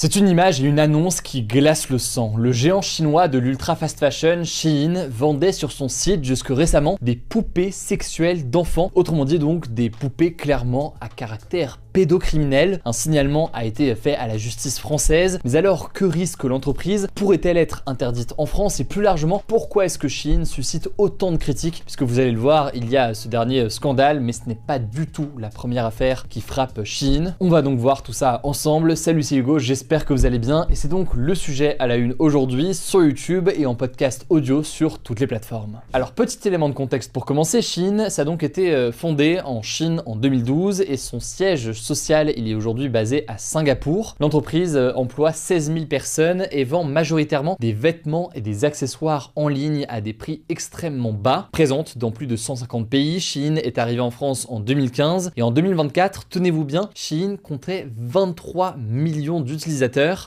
C'est une image et une annonce qui glace le sang. Le géant chinois de l'ultra fast fashion, Shein, vendait sur son site jusque récemment des poupées sexuelles d'enfants, autrement dit donc des poupées clairement à caractère pédocriminel. Un signalement a été fait à la justice française, mais alors que risque l'entreprise? Pourrait-elle être interdite en France? Et plus largement, pourquoi est-ce que Shein suscite autant de critiques? Puisque vous allez le voir, il y a ce dernier scandale, mais ce n'est pas du tout la première affaire qui frappe Shein. On va donc voir tout ça ensemble. Salut, c'est Hugo, j'espère que vous allez bien, et c'est donc le sujet à la une aujourd'hui sur YouTube et en podcast audio sur toutes les plateformes. Alors, petit élément de contexte pour commencer, Shein, ça a donc été fondé en Chine en 2012 et son siège social, il est aujourd'hui basé à Singapour. L'entreprise emploie 16 000 personnes et vend majoritairement des vêtements et des accessoires en ligne à des prix extrêmement bas. Présente dans plus de 150 pays, Shein est arrivé en France en 2015 et en 2024, tenez-vous bien, Shein comptait 23 millions d'utilisateurs.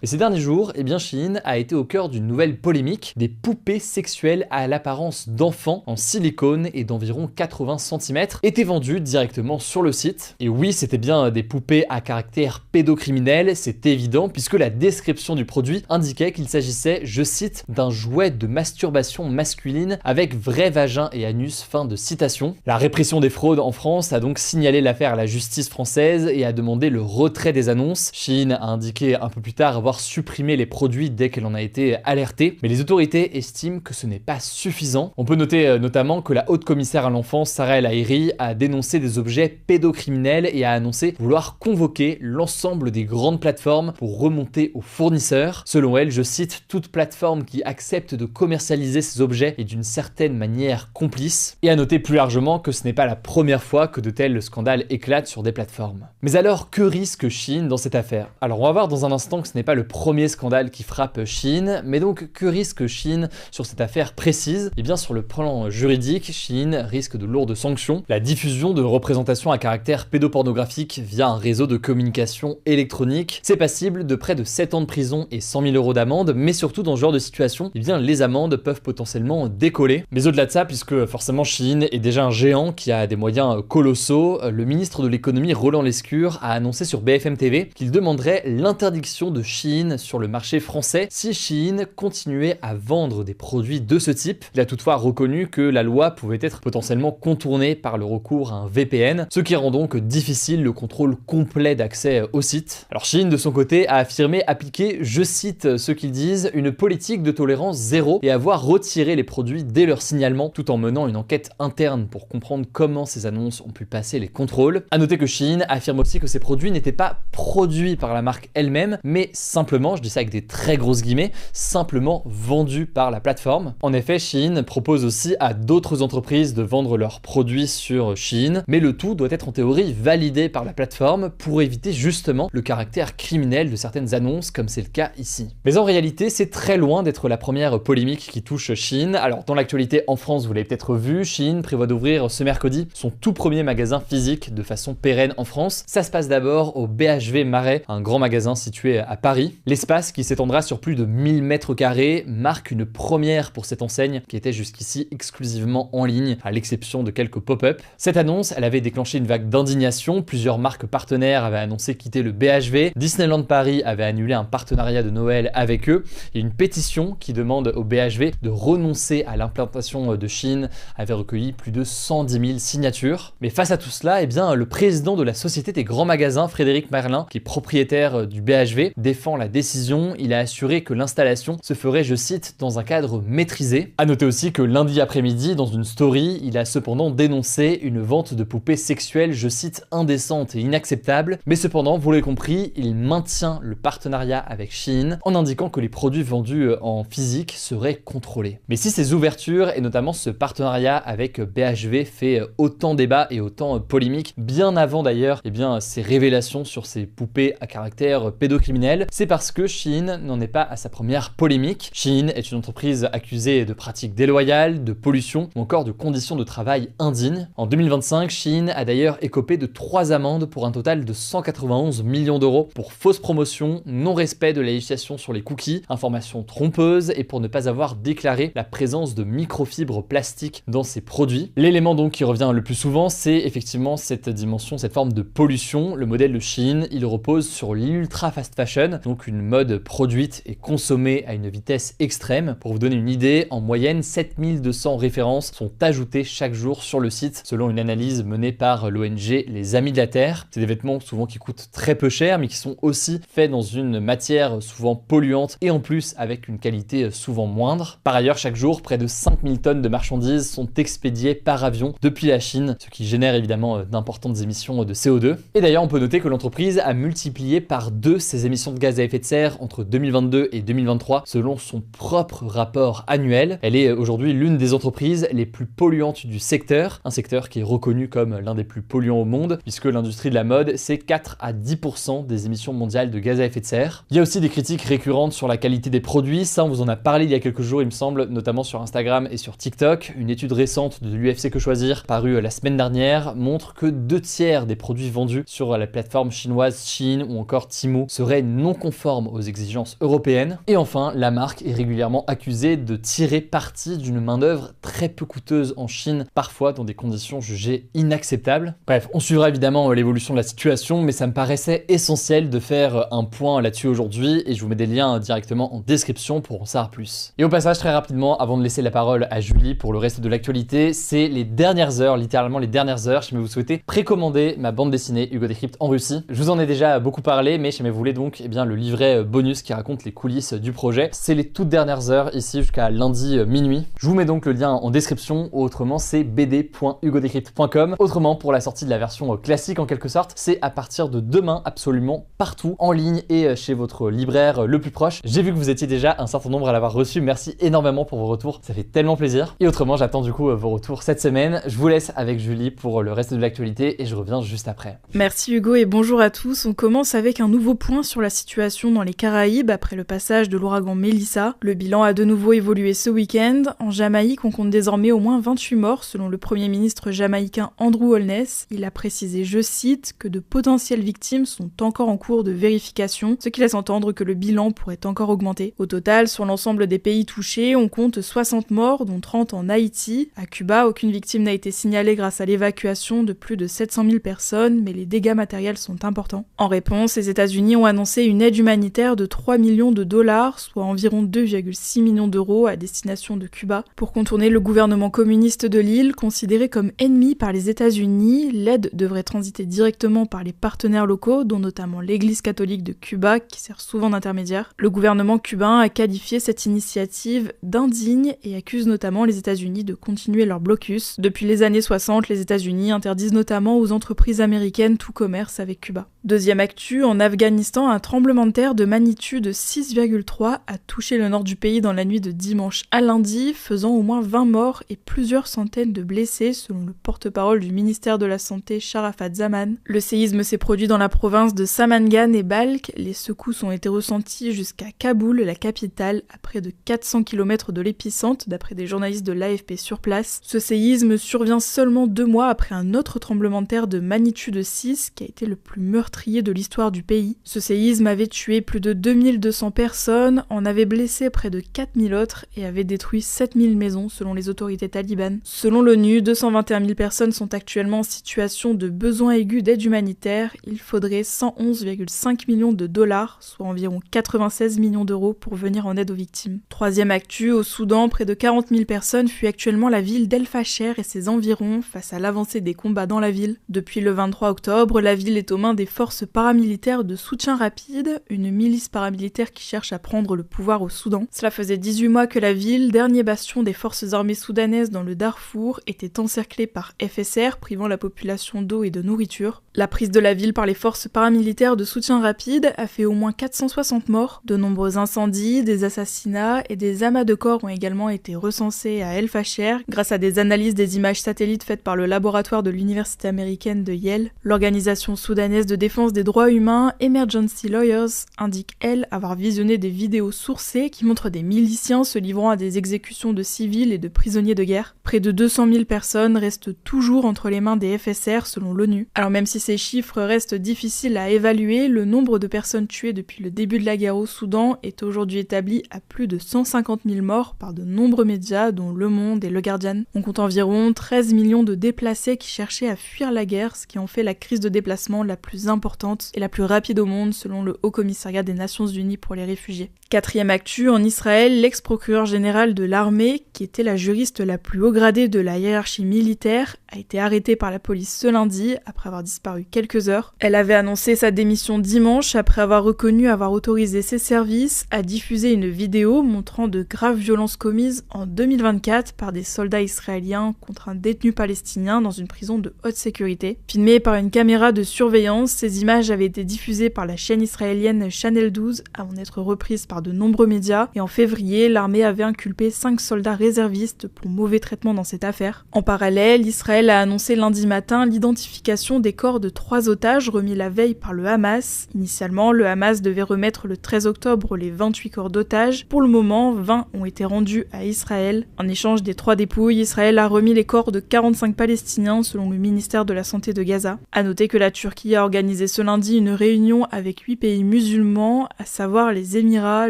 Et ces derniers jours, eh bien Shein a été au cœur d'une nouvelle polémique, des poupées sexuelles à l'apparence d'enfants en silicone et d'environ 80 cm étaient vendues directement sur le site. Et oui, c'était bien des poupées à caractère pédocriminel, c'est évident, puisque la description du produit indiquait qu'il s'agissait, je cite, d'un jouet de masturbation masculine avec vrai vagin et anus, fin de citation. La répression des fraudes en France a donc signalé l'affaire à la justice française et a demandé le retrait des annonces. Shein a indiqué un peu plus tard avoir supprimé les produits dès qu'elle en a été alertée, mais les autorités estiment que ce n'est pas suffisant. On peut noter notamment que la haute commissaire à l'enfance, Sarah El Haïry, a dénoncé des objets pédocriminels et a annoncé vouloir convoquer l'ensemble des grandes plateformes pour remonter aux fournisseurs. Selon elle, je cite, toute plateforme qui accepte de commercialiser ces objets est d'une certaine manière complice. Et à noter plus largement que ce n'est pas la première fois que de tels scandales éclatent sur des plateformes. Mais alors, que risque Shein dans cette affaire? Alors on va voir dans un instant que ce n'est pas le premier scandale qui frappe Shein, mais donc que risque Shein sur cette affaire précise? Eh bien sur le plan juridique, Shein risque de lourdes sanctions, la diffusion de représentations à caractère pédopornographique via un réseau de communication électronique. C'est passible de près de 7 ans de prison et 100 000 € d'amende, mais surtout dans ce genre de situation, eh bien les amendes peuvent potentiellement décoller. Mais au-delà de ça, puisque forcément Shein est déjà un géant qui a des moyens colossaux, le ministre de l'économie Roland Lescure a annoncé sur BFM TV qu'il demanderait l'interdiction de Shein sur le marché français si Shein continuait à vendre des produits de ce type. Il a toutefois reconnu que la loi pouvait être potentiellement contournée par le recours à un VPN, ce qui rend donc difficile le contrôle complet d'accès au site. Alors Shein de son côté a affirmé appliquer, je cite ce qu'ils disent, une politique de tolérance zéro et avoir retiré les produits dès leur signalement tout en menant une enquête interne pour comprendre comment ces annonces ont pu passer les contrôles. A noter que Shein affirme aussi que ces produits n'étaient pas produits par la marque elle-même, mais simplement, je dis ça avec des très grosses guillemets, simplement vendus par la plateforme. En effet, Shein propose aussi à d'autres entreprises de vendre leurs produits sur Shein, mais le tout doit être en théorie validé par la plateforme pour éviter justement le caractère criminel de certaines annonces, comme c'est le cas ici. Mais en réalité, c'est très loin d'être la première polémique qui touche Shein. Alors dans l'actualité en France, vous l'avez peut-être vu, Shein prévoit d'ouvrir ce mercredi son tout premier magasin physique de façon pérenne en France. Ça se passe d'abord au BHV Marais, un grand magasin situé à Paris. L'espace, qui s'étendra sur plus de 1000 mètres carrés, marque une première pour cette enseigne qui était jusqu'ici exclusivement en ligne, à l'exception de quelques pop-up. Cette annonce, elle avait déclenché une vague d'indignation. Plusieurs marques partenaires avaient annoncé quitter le BHV. Disneyland Paris avait annulé un partenariat de Noël avec eux. Et une pétition qui demande au BHV de renoncer à l'implantation de Shein avait recueilli plus de 110 000 signatures. Mais face à tout cela, eh bien, le président de la Société des grands magasins, Frédéric Merlin, qui est propriétaire du BHV, défend la décision. Il a assuré que l'installation se ferait, je cite, dans un cadre maîtrisé. A noter aussi que lundi après-midi, dans une story, il a cependant dénoncé une vente de poupées sexuelles, je cite, indécente et inacceptable. Mais cependant, vous l'avez compris, il maintient le partenariat avec Shein en indiquant que les produits vendus en physique seraient contrôlés. Mais si ces ouvertures et notamment ce partenariat avec BHV fait autant débat et autant polémique, bien avant d'ailleurs ces révélations sur ces poupées à caractère pédocriminel, c'est parce que Shein n'en est pas à sa première polémique. Shein est une entreprise accusée de pratiques déloyales, de pollution ou encore de conditions de travail indignes. En 2025, Shein a d'ailleurs écopé de 3 amendes pour un total de 191 millions d'euros pour fausse promotion, non-respect de la législation sur les cookies, informations trompeuses et pour ne pas avoir déclaré la présence de microfibres plastiques dans ces produits. L'élément donc qui revient le plus souvent, c'est effectivement cette dimension, cette forme de pollution. Le modèle de Shein, il repose sur l'ultra fast fashion, donc une mode produite et consommée à une vitesse extrême. Pour vous donner une idée, en moyenne, 7200 références sont ajoutées chaque jour sur le site, selon une analyse menée par l'ONG Les Amis de la Terre. C'est des vêtements souvent qui coûtent très peu cher, mais qui sont aussi faits dans une matière souvent polluante et en plus avec une qualité souvent moindre. Par ailleurs, chaque jour, près de 5000 tonnes de marchandises sont expédiées par avion depuis la Chine, ce qui génère évidemment d'importantes émissions de CO2. Et d'ailleurs, on peut noter que l'entreprise a multiplié par 2 ses émissions de gaz à effet de serre entre 2022 et 2023 selon son propre rapport annuel. Elle est aujourd'hui l'une des entreprises les plus polluantes du secteur, un secteur qui est reconnu comme l'un des plus polluants au monde, puisque l'industrie de la mode, c'est 4 à 10% des émissions mondiales de gaz à effet de serre. Il y a aussi des critiques récurrentes sur la qualité des produits, ça on vous en a parlé il y a quelques jours il me semble, notamment sur Instagram et sur TikTok. Une étude récente de l'UFC Que Choisir, parue la semaine dernière, montre que 2/3 des produits vendus sur la plateforme chinoise Shein ou encore Temu seraient non conformes aux exigences européennes. Et enfin, la marque est régulièrement accusée de tirer parti d'une main-d'œuvre très peu coûteuse en Chine, parfois dans des conditions jugées inacceptables. Bref, on suivra évidemment l'évolution de la situation, mais ça me paraissait essentiel de faire un point là-dessus aujourd'hui et je vous mets des liens directement en description pour en savoir plus. Et au passage, très rapidement, avant de laisser la parole à Julie pour le reste de l'actualité, c'est les dernières heures, littéralement les dernières heures, si vous souhaitez précommander ma bande dessinée Hugo Décrypte en Russie. Je vous en ai déjà beaucoup parlé, mais si vous voulez donc le livret bonus qui raconte les coulisses du projet, c'est les toutes dernières heures ici jusqu'à lundi minuit. Je vous mets donc le lien en description, ou autrement c'est bd.hugodécrypte.com. Autrement, pour la sortie de la version classique en quelque sorte, c'est à partir de demain absolument partout, en ligne et chez votre libraire le plus proche. J'ai vu que vous étiez déjà un certain nombre à l'avoir reçu, merci énormément pour vos retours, ça fait tellement plaisir. Et autrement, j'attends du coup vos retours cette semaine. Je vous laisse avec Julie pour le reste de l'actualité et je reviens juste après. Merci Hugo et bonjour à tous. On commence avec un nouveau point sur la situation dans les Caraïbes après le passage de l'ouragan Melissa. Le bilan a de nouveau évolué ce week-end. En Jamaïque, on compte désormais au moins 28 morts selon le Premier ministre jamaïcain Andrew Holness. Il a précisé, je cite, que de potentielles victimes sont encore en cours de vérification, ce qui laisse entendre que le bilan pourrait encore augmenter. Au total, sur l'ensemble des pays touchés, on compte 60 morts, dont 30 en Haïti. À Cuba, aucune victime n'a été signalée grâce à l'évacuation de plus de 700 000 personnes, mais les dégâts matériels sont importants. En réponse, les États-Unis ont annoncé une aide humanitaire de 3 millions de dollars, soit environ 2,6 millions d'euros à destination de Cuba. Pour contourner le gouvernement communiste de l'île, considéré comme ennemi par les États-Unis, l'aide devrait transiter directement par les partenaires locaux, dont notamment l'Église catholique de Cuba, qui sert souvent d'intermédiaire. Le gouvernement cubain a qualifié cette initiative d'indigne et accuse notamment les États-Unis de continuer leur blocus. Depuis les années 60, les États-Unis interdisent notamment aux entreprises américaines tout commerce avec Cuba. Deuxième actu, en Afghanistan, un tremblement de terre de magnitude 6,3 a touché le nord du pays dans la nuit de dimanche à lundi, faisant au moins 20 morts et plusieurs centaines de blessés, selon le porte-parole du ministère de la Santé Sharafat Zaman. Le séisme s'est produit dans la province de Samangan et Balkh. Les secousses ont été ressenties jusqu'à Kaboul, la capitale, à près de 400 km de l'épicentre, d'après des journalistes de l'AFP sur place. Ce séisme survient seulement 2 mois après un autre tremblement de terre de magnitude 6, qui a été le plus meurtrier de l'histoire du pays. Ce séisme avait tué plus de 2200 personnes, en avait blessé près de 4000 autres et avait détruit 7000 maisons selon les autorités talibanes. Selon l'ONU, 221 000 personnes sont actuellement en situation de besoin aigu d'aide humanitaire. Il faudrait 111,5 millions de dollars, soit environ 96 millions d'euros pour venir en aide aux victimes. Troisième actu, au Soudan, près de 40 000 personnes fuient actuellement la ville d'El Fasher et ses environs face à l'avancée des combats dans la ville. Depuis le 23 octobre, la ville est aux mains des forces paramilitaires de soutien rapide, une milice paramilitaire qui cherche à prendre le pouvoir au Soudan. Cela faisait 18 mois que la ville, dernier bastion des forces armées soudanaises dans le Darfour, était encerclée par FSR, privant la population d'eau et de nourriture. La prise de la ville par les forces paramilitaires de soutien rapide a fait au moins 460 morts. De nombreux incendies, des assassinats et des amas de corps ont également été recensés à El Fasher grâce à des analyses des images satellites faites par le laboratoire de l'université américaine de Yale. L'organisation soudanaise de défense des droits humains Emergency Lawyers indique, elle, avoir visionné des vidéos sourcées qui montrent des miliciens se livrant à des exécutions de civils et de prisonniers de guerre. Près de 200 000 personnes restent toujours entre les mains des FSR selon l'ONU. Alors même si si ces chiffres restent difficiles à évaluer, le nombre de personnes tuées depuis le début de la guerre au Soudan est aujourd'hui établi à plus de 150 000 morts par de nombreux médias, dont Le Monde et Le Guardian. On compte environ 13 millions de déplacés qui cherchaient à fuir la guerre, ce qui en fait la crise de déplacement la plus importante et la plus rapide au monde selon le Haut Commissariat des Nations Unies pour les réfugiés. Quatrième actu, en Israël, l'ex-procureur général de l'armée, qui était la juriste la plus haut gradée de la hiérarchie militaire, a été arrêtée par la police ce lundi après avoir disparu quelques heures. Elle avait annoncé sa démission dimanche après avoir reconnu avoir autorisé ses services à diffuser une vidéo montrant de graves violences commises en 2024 par des soldats israéliens contre un détenu palestinien dans une prison de haute sécurité. Filmées par une caméra de surveillance, ces images avaient été diffusées par la chaîne israélienne Channel 12 avant d'être reprises par de nombreux médias, et en février, l'armée avait inculpé 5 soldats réservistes pour mauvais traitement dans cette affaire. En parallèle, Israël a annoncé lundi matin l'identification des corps de 3 otages remis la veille par le Hamas. Initialement, le Hamas devait remettre le 13 octobre les 28 corps d'otages. Pour le moment, 20 ont été rendus à Israël. En échange des 3 dépouilles, Israël a remis les corps de 45 Palestiniens selon le ministère de la Santé de Gaza. À noter que la Turquie a organisé ce lundi une réunion avec 8 pays musulmans, à savoir les Émirats,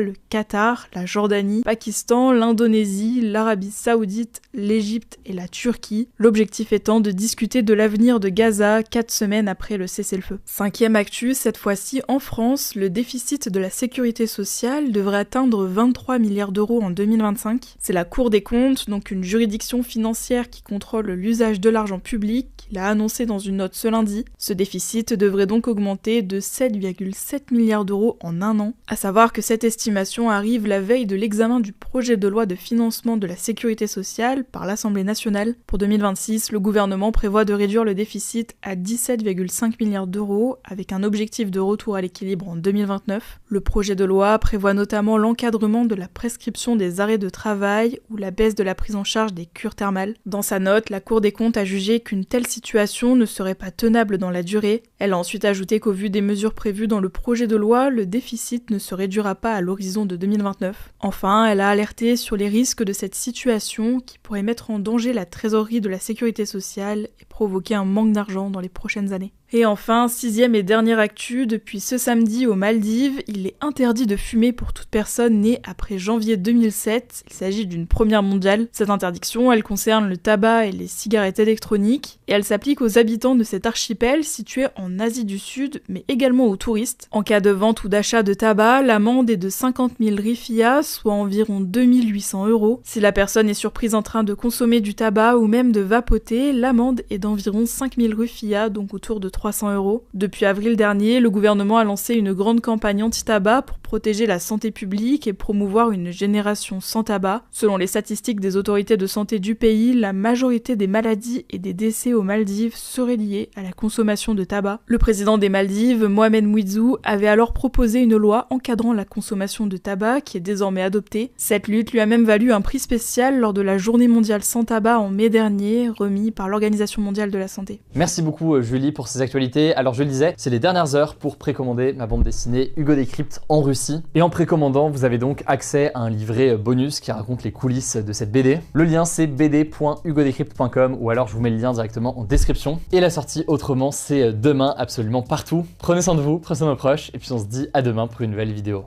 le Qatar, la Jordanie, Pakistan, l'Indonésie, l'Arabie Saoudite, l'Égypte et la Turquie. L'objectif étant de discuter de l'avenir de Gaza 4 semaines après le cessez-le-feu. Cinquième actu, cette fois-ci en France, le déficit de la sécurité sociale devrait atteindre 23 milliards d'euros en 2025. C'est la Cour des comptes, donc une juridiction financière qui contrôle l'usage de l'argent public, qui l'a annoncé dans une note ce lundi. Ce déficit devrait donc augmenter de 7,7 milliards d'euros en un an. À savoir que cette estimation arrive la veille de l'examen du projet de loi de financement de la sécurité sociale par l'Assemblée nationale. Pour 2026, le gouvernement prévoit de réduire le déficit à 17,5 milliards d'euros avec un objectif de retour à l'équilibre en 2029. Le projet de loi prévoit notamment l'encadrement de la prescription des arrêts de travail ou la baisse de la prise en charge des cures thermales. Dans sa note, la Cour des comptes a jugé qu'une telle situation ne serait pas tenable dans la durée. Elle a ensuite ajouté qu'au vu des mesures prévues dans le projet de loi, le déficit ne se réduira pas à l'horizon de 2029. Enfin, elle a alerté sur les risques de cette situation qui pourrait mettre en danger la trésorerie de la sécurité sociale et provoquer un manque d'argent dans les prochaines années. Et enfin, sixième et dernière actu, depuis ce samedi aux Maldives, il est interdit de fumer pour toute personne née après janvier 2007. Il s'agit d'une première mondiale. Cette interdiction, elle concerne le tabac et les cigarettes électroniques, et elle s'applique aux habitants de cet archipel situé en Asie du Sud, mais également aux touristes. En cas de vente ou d'achat de tabac, l'amende est de 50 000 rifias, soit environ 2 800 €. Si la personne est surprise en train de consommer du tabac ou même de vapoter, l'amende est d'environ 5 000 rifias, donc autour de 300 €. Depuis avril dernier, le gouvernement a lancé une grande campagne anti-tabac pour protéger la santé publique et promouvoir une génération sans tabac. Selon les statistiques des autorités de santé du pays, la majorité des maladies et des décès aux Maldives seraient liés à la consommation de tabac. Le président des Maldives, Mohamed Mouizou, avait alors proposé une loi encadrant la consommation de tabac qui est désormais adoptée. Cette lutte lui a même valu un prix spécial lors de la Journée mondiale sans tabac en mai dernier, remis par l'Organisation mondiale de la santé. Merci beaucoup Julie pour ces actualités. Alors je le disais, c'est les dernières heures pour précommander ma bande dessinée Hugo Décrypte en Russie. Et en précommandant, vous avez donc accès à un livret bonus qui raconte les coulisses de cette BD. Le lien c'est bd.hugodécrypte.com ou alors je vous mets le lien directement en description. Et la sortie autrement c'est demain absolument partout. Prenez soin de vous, prenez soin de vos proches et puis on se dit à demain pour une nouvelle vidéo.